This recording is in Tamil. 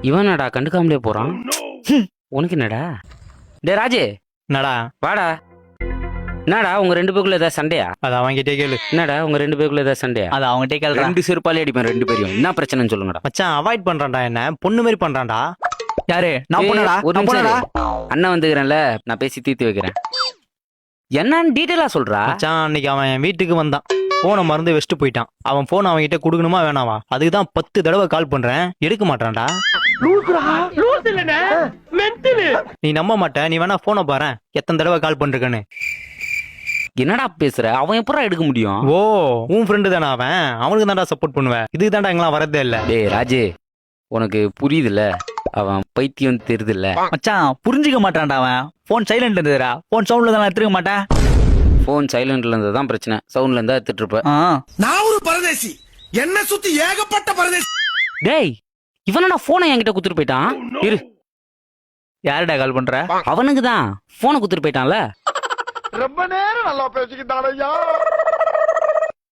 இவனடா கண்டுக்காமலே போறான். உனக்கு என்னடா? டே ராஜே, என்னடா வாடா. என்னடா உங்க ரெண்டு பேருக்குள்ள ஏதாவது சண்டையா? அது அவன்கிட்டே கேளு. என்னடா உங்க ரெண்டு பேருக்குள்ள ஏதாவது சண்டையா? அது அவங்ககிட்டே கேள்றா. ரெண்டு செருப்பாலே அடிப்பேன் ரெண்டு பேரையும். என்ன பிரச்சனைன்னு சொல்லுங்கடா. மச்சான் அவாய்ட் பண்றான்டா, என்ன பொண்ணு மாதிரி பண்றான்டா. யாரு? நான் ஏய், பொண்ணடா. ஒரு நான் நிமிஷம் பொண்ணடா. இரு. அண்ணன் வந்துக்கிறேன்ல, நான் பேசி தீர்த்து வைக்கிறேன். என்னன்னு டீட்டெயிலா சொல்றா. மச்சான் அன்னைக்கு அவன் என் வீட்டுக்கு வந்தான், போனை மறந்து வச்சுட்டு போயிட்டான். அவன் போன் அவன்கிட்ட கொடுக்கணுமா வேணாவா? அதுக்கு தான் 10 தடவை கால் பண்றேன், எடுக்க மாட்டான்டா. நீ நம்ப மாட்ட, நீ வேணா போனை பாரு எத்தனை தடவை கால் பண்றேன்னு. என்னடா பேசுற? அவன் எப்படா எடுக்க முடியும்? ஓ உன் ஃப்ரெண்டு தானே அவன், அவனுக்கு தான்டா சப்போர்ட் பண்ணுவேன். இதுக்கு தான்டா எங்கெல்லாம் வரதே இல்ல. டேய் ராஜே, உனக்கு புரியுதுல்ல, அவன் பைத்தியம் தெரியுதுல்ல. மச்சான் புரிஞ்சுக்க மாட்டான்டா அவன். போன் சைலண்ட் இருந்ததுடா. போன் சவுண்ட்ல தான் எடுத்துக்க மாட்டேன். போன் சைலண்ட்ல இருந்தா தான் பிரச்சனை, சவுண்ட்ல இருந்தா எடுத்துட்டு இருப்ப. நான் ஒரு பரதேசி, என்ன சுத்தி ஏகப்பட்ட பரதேசி. டேய், இவனடா போனை என்கிட்ட குத்துட்டு போயிட்டான். இரு, யாருடா கால் பண்ற? அவனுக்கு தான் போனை குத்துட்டு போயிட்டான்ல. ரொம்ப நேரம் நல்லா பேசிக்கிட்டான் ஐயா.